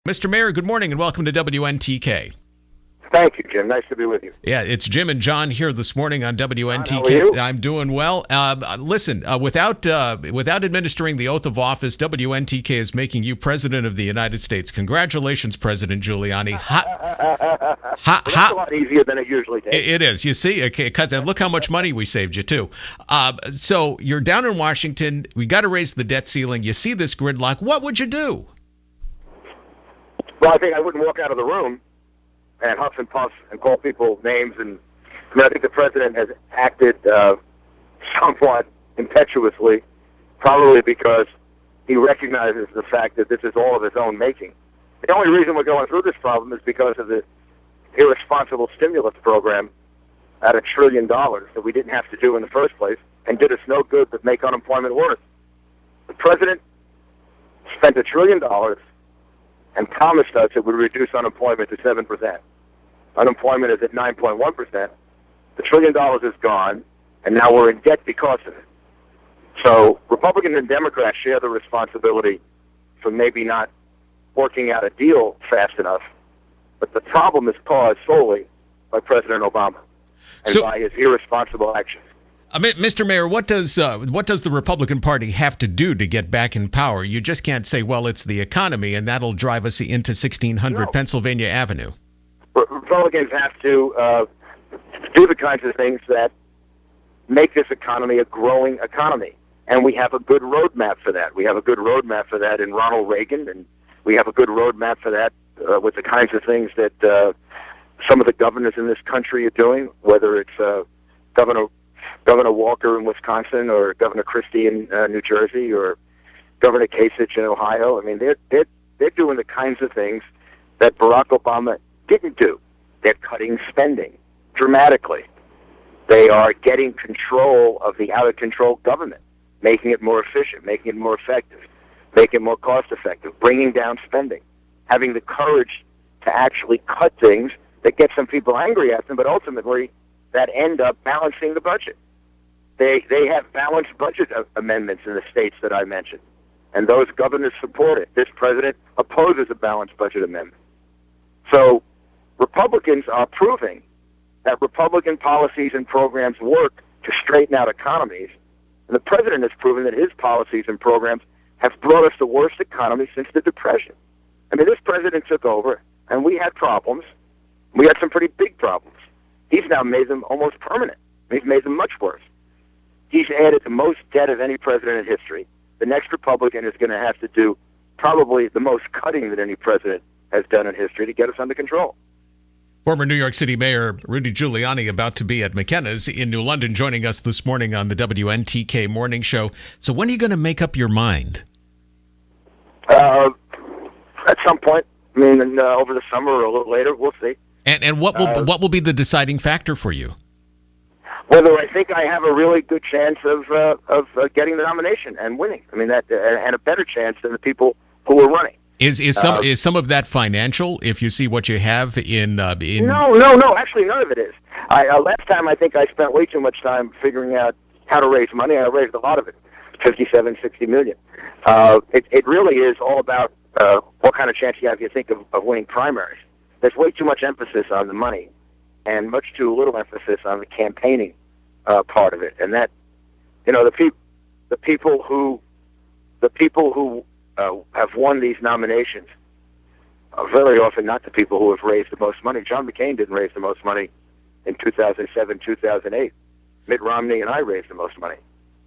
Mr. Mayor, good morning and welcome to WNTK. Thank you, Jim. Nice to be with you. Yeah, it's Jim and John here this morning on WNTK. John, how are you? I'm doing well. Listen, without administering the oath of office, WNTK is making you President of the United States. Congratulations, President Giuliani. That's a lot easier than it usually takes. It is. You see, because look how much money we saved you, too. So you're down in Washington. We got to raise the debt ceiling. You see this gridlock. What would you do? Well, I think I wouldn't walk out of the room and huff and puff and call people names. And I think the president has acted somewhat impetuously, probably because he recognizes the fact that this is all of his own making. The only reason we're going through this problem is because of the irresponsible stimulus program at $1 trillion that we didn't have to do in the first place and did us no good but make unemployment worse. The president spent $1 trillion and promised us it would reduce unemployment to 7%. Unemployment is at 9.1%. The $1 trillion is gone, and now we're in debt because of it. So Republicans and Democrats share the responsibility for maybe not working out a deal fast enough, but the problem is caused solely by President Obama and by his irresponsible actions. Mr. Mayor, what does the Republican Party have to do to get back in power? You just can't say, well, it's the economy, and that'll drive us into 1600 Pennsylvania Avenue. Republicans have to do the kinds of things that make this economy a growing economy, and we have a good roadmap for that. We have a good roadmap for that in Ronald Reagan, and we have a good roadmap for that with the kinds of things that some of the governors in this country are doing, whether it's Governor Walker in Wisconsin, or Governor Christie in New Jersey, or Governor Kasich in Ohio. I mean, they're doing the kinds of things that Barack Obama didn't do. They're cutting spending dramatically. They are getting control of the out-of-control government, making it more efficient, making it more effective, making it more cost-effective, bringing down spending, having the courage to actually cut things that get some people angry at them, but ultimately that end up balancing the budget. They have balanced budget amendments in the states that I mentioned, and those governors support it. This president opposes a balanced budget amendment. So Republicans are proving that Republican policies and programs work to straighten out economies, and the president has proven that his policies and programs have brought us the worst economy since the Depression. I mean, this president took over, and we had problems. We had some pretty big problems. He's now made them almost permanent. He's made them much worse. He's added the most debt of any president in history. The next Republican is going to have to do probably the most cutting that any president has done in history to get us under control. Former New York City Mayor Rudy Giuliani about to be at McKenna's in New London, joining us this morning on the WNTK Morning Show. So when are you going to make up your mind? At some point. I mean, over the summer or a little later, we'll see. And what will be the deciding factor for you? Whether I think I have a really good chance of getting the nomination and winning. I mean, that and a better chance than the people who are running. Is some of that financial? If you see what you have in No. Actually, none of it is. Last time I think I spent way too much time figuring out how to raise money. I raised a lot of it, $57-60 million. It really is all about what kind of chance you have. You think of winning primaries. There's way too much emphasis on the money, and much too little emphasis on the campaigning part of it. And that, the people who have won these nominations are very often not the people who have raised the most money. John McCain didn't raise the most money in 2007, 2008. Mitt Romney and I raised the most money,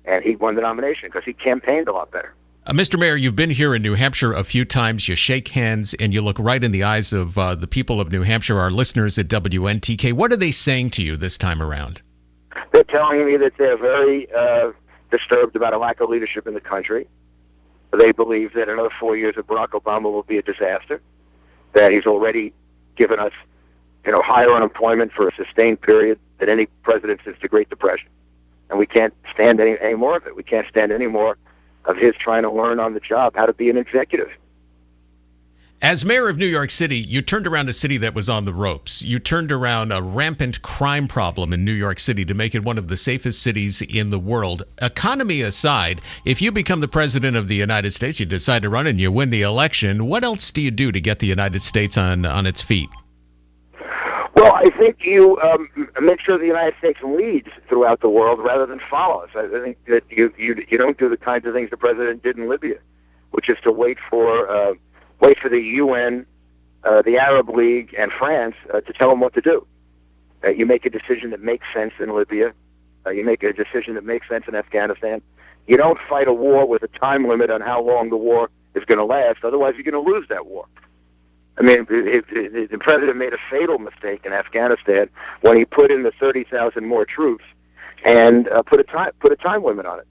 and he won the nomination because he campaigned a lot better. Mr. Mayor, you've been here in New Hampshire a few times. You shake hands and you look right in the eyes of the people of New Hampshire, our listeners at WNTK. What are they saying to you this time around? They're telling me that they're very disturbed about a lack of leadership in the country. They believe that another 4 years of Barack Obama will be a disaster, that he's already given us higher unemployment for a sustained period than any president since the Great Depression. And we can't stand any more of it. We can't stand any more of his trying to learn on the job how to be an executive. As mayor of New York City, you turned around a city that was on the ropes. You turned around a rampant crime problem in New York City to make it one of the safest cities in the world. Economy aside, if you become the president of the United States, you decide to run and you win the election, what else do you do to get the United States on its feet? Well, I think you make sure the United States leads throughout the world rather than follows. I think that you don't do the kinds of things the president did in Libya, which is to wait for the UN, the Arab League, and France to tell them what to do. You make a decision that makes sense in Libya. You make a decision that makes sense in Afghanistan. You don't fight a war with a time limit on how long the war is going to last. Otherwise, you're going to lose that war. I mean, the president made a fatal mistake in Afghanistan when he put in the 30,000 more troops and put a time limit on it.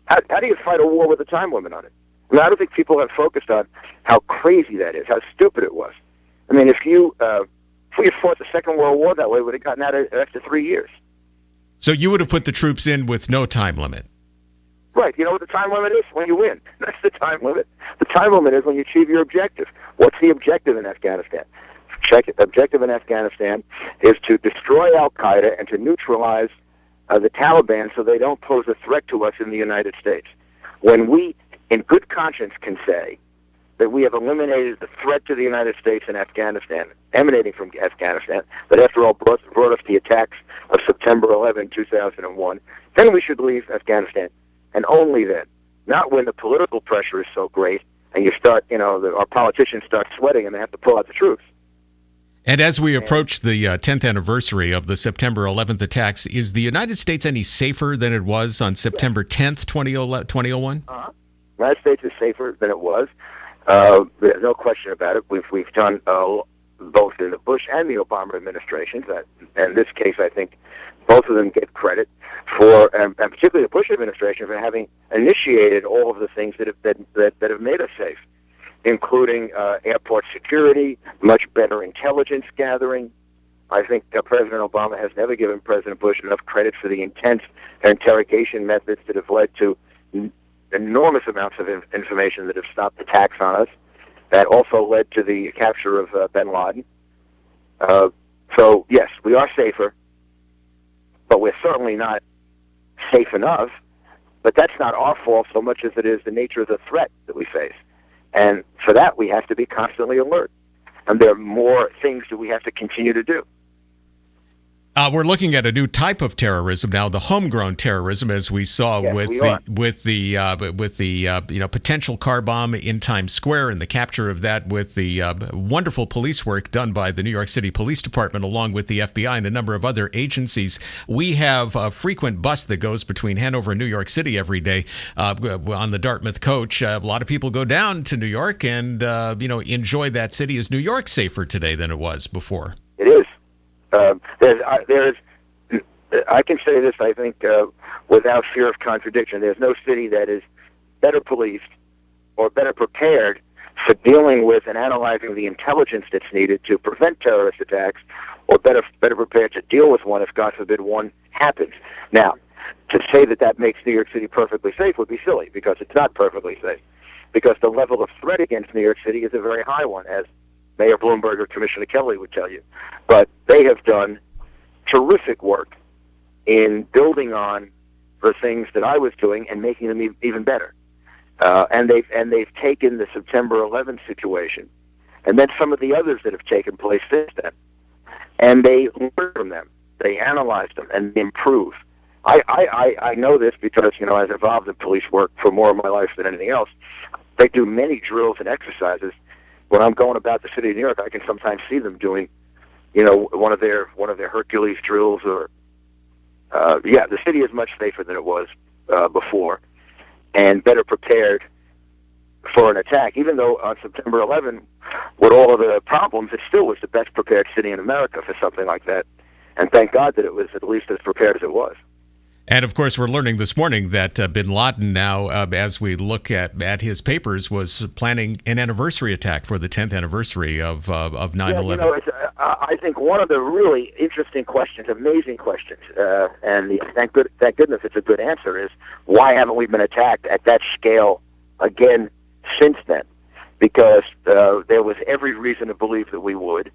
How do you fight a war with a time limit on it? I mean, I don't think people have focused on how crazy that is, how stupid it was. I mean, if we had fought the Second World War that way, we would have gotten out after 3 years. So you would have put the troops in with no time limit? Right. You know what the time limit is? When you win. That's the time limit. The time limit is when you achieve your objective. What's the objective in Afghanistan? The objective in Afghanistan is to destroy al-Qaeda and to neutralize the Taliban so they don't pose a threat to us in the United States. When we, in good conscience, can say that we have eliminated the threat to the United States in Afghanistan, emanating from Afghanistan, that after all brought us the attacks of September 11, 2001, then we should leave Afghanistan. And only then, not when the political pressure is so great and you start, our politicians start sweating and they have to pull out the troops. And as we approach the 10th anniversary of the September 11th attacks, is the United States any safer than it was on September 10th, 2001? The United States is safer than it was. There's no question about it. We've done both in the Bush and the Obama administrations. In this case, I think both of them get credit for, and particularly the Bush administration, for having initiated all of the things that have made us safe, including airport security, much better intelligence gathering. I think President Obama has never given President Bush enough credit for the intense interrogation methods that have led to enormous amounts of information that have stopped attacks on us. That also led to the capture of bin Laden. So, yes, we are safer, but we're certainly not safe enough. But that's not our fault so much as it is the nature of the threat that we face. And for that, we have to be constantly alert. And there are more things that we have to continue to do. We're looking at a new type of terrorism now, the homegrown terrorism, as we saw with the potential car bomb in Times Square and the capture of that, with the wonderful police work done by the New York City Police Department along with the FBI and a number of other agencies. We have a frequent bus that goes between Hanover and New York City every day on the Dartmouth coach. A lot of people go down to New York and enjoy that city. Is New York safer today than it was before? It is. I can say this, I think, without fear of contradiction. There's no city that is better policed or better prepared for dealing with and analyzing the intelligence that's needed to prevent terrorist attacks, or better prepared to deal with one if, God forbid, one happens. Now, to say that makes New York City perfectly safe would be silly, because it's not perfectly safe. Because the level of threat against New York City is a very high one, as Mayor Bloomberg or Commissioner Kelly would tell you. But they have done terrific work in building on the things that I was doing and making them even better. And they've taken the September 11th situation, and then some of the others that have taken place since then, and they learn from them. They analyze them and they improve. I know this because I was involved in police work for more of my life than anything else. They do many drills and exercises. When I'm going about the city of New York, I can sometimes see them doing, one of their Hercules drills. Or the city is much safer than it was before, and better prepared for an attack. Even though on September 11, with all of the problems, it still was the best prepared city in America for something like that. And thank God that it was at least as prepared as it was. And, of course, we're learning this morning that bin Laden now, as we look at his papers, was planning an anniversary attack for the 10th anniversary of 9/11. I think one of the really interesting questions, amazing questions, and thank goodness it's a good answer, is why haven't we been attacked at that scale again since then? because there was every reason to believe that we would,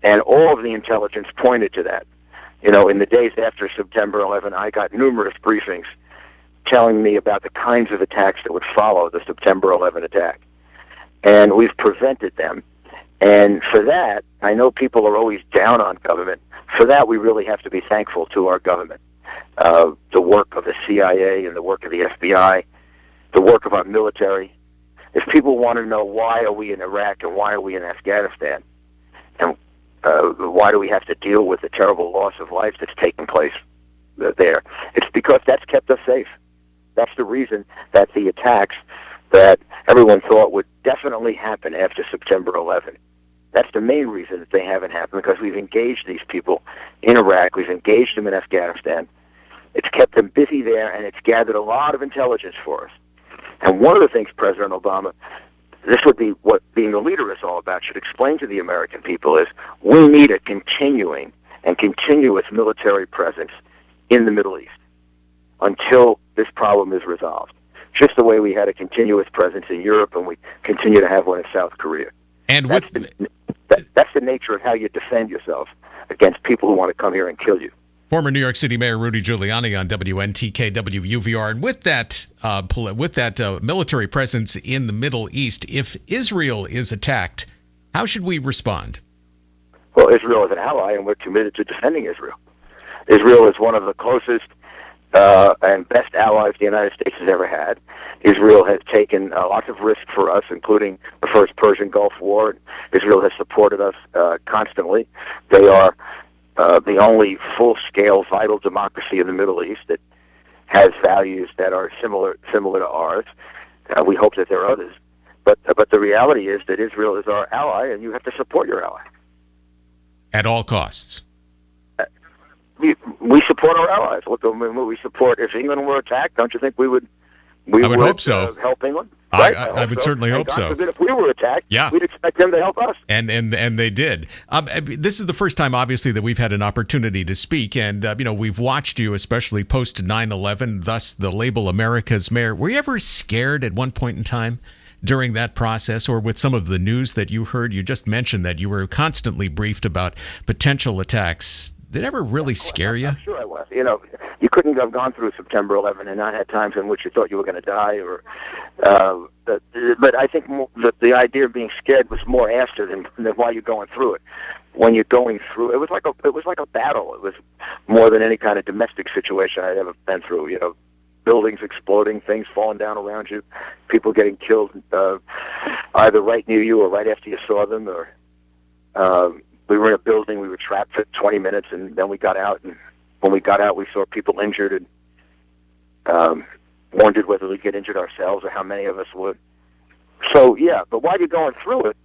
and all of the intelligence pointed to that. You know, in the days after September 11, I got numerous briefings telling me about the kinds of attacks that would follow the September 11 attack. And we've prevented them. And for that, I know people are always down on government. For that, we really have to be thankful to our government. The work of the CIA and the work of the FBI, the work of our military. If people want to know why are we in Iraq and why are we in Afghanistan, and why do we have to deal with the terrible loss of life that's taken place there, it's because that's kept us safe. That's the reason that the attacks that everyone thought would definitely happen after September 11, that's the main reason that they haven't happened, because we've engaged these people in Iraq, we've engaged them in Afghanistan. It's kept them busy there, and it's gathered a lot of intelligence for us. And one of the things President Obama, this would be what being a leader is all about, should explain to the American people is we need a continuing and continuous military presence in the Middle East until this problem is resolved. Just the way we had a continuous presence in Europe and we continue to have one in South Korea. And that's the nature of how you defend yourself against people who want to come here and kill you. Former New York City Mayor Rudy Giuliani on WNTK WUVR. And with that military presence in the Middle East, if Israel is attacked, how should we respond? Well, Israel is an ally, and we're committed to defending Israel. Israel is one of the closest and best allies the United States has ever had. Israel has taken lots of risk for us, including the first Persian Gulf War. Israel has supported us constantly. They are the only full-scale, vital democracy in the Middle East that has values that are similar to ours. We hope that there are others. But the reality is that Israel is our ally, and you have to support your ally. At all costs. We support our allies. Look, we support. If England were attacked, don't you think we would? I would hope so. Help England. Right? I would certainly hope so. If we were attacked, yeah, we'd expect them to help us. And they did. This is the first time, obviously, that we've had an opportunity to speak. And, we've watched you, especially post 9/11, thus the label America's Mayor. Were you ever scared at one point in time during that process, or with some of the news that you heard? You just mentioned that you were constantly briefed about potential attacks. Did it ever really scare you? I'm sure I was. You couldn't have gone through September 11 and not had times in which you thought you were going to die. But I think the idea of being scared was more after than while you're going through it. When you're going through, it was like a battle. It was more than any kind of domestic situation I'd ever been through. Buildings exploding, things falling down around you, people getting killed either right near you or right after you saw them, or we were in a building, we were trapped for 20 minutes, and then we got out, and when we got out, we saw people injured and wondered whether we'd get injured ourselves or how many of us would. So, yeah, but while you're going through it,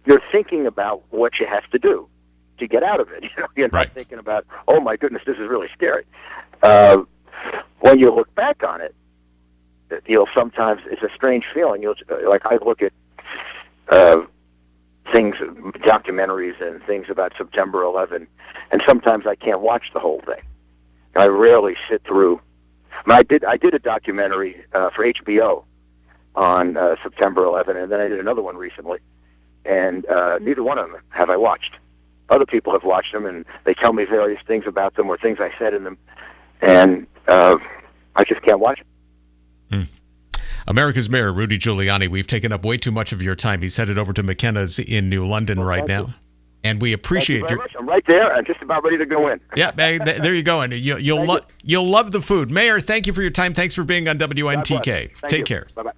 you're thinking about what you have to do to get out of it. You're not thinking about, oh, my goodness, this is really scary. When you look back on it, sometimes it's a strange feeling. Like I look at things, documentaries and things about September 11, and sometimes I can't watch the whole thing. I rarely sit through. I did a documentary for HBO on September 11, and then I did another one recently, and neither one of them have I watched. Other people have watched them, and they tell me various things about them or things I said in them, and I just can't watch it. America's Mayor, Rudy Giuliani, we've taken up way too much of your time. He's headed over to McKenna's in New London right now. And we appreciate your... I'm right there. I'm just about ready to go in. Yeah, there you go. And you'll love the food. Mayor, thank you for your time. Thanks for being on WNTK. Take care. Bye-bye.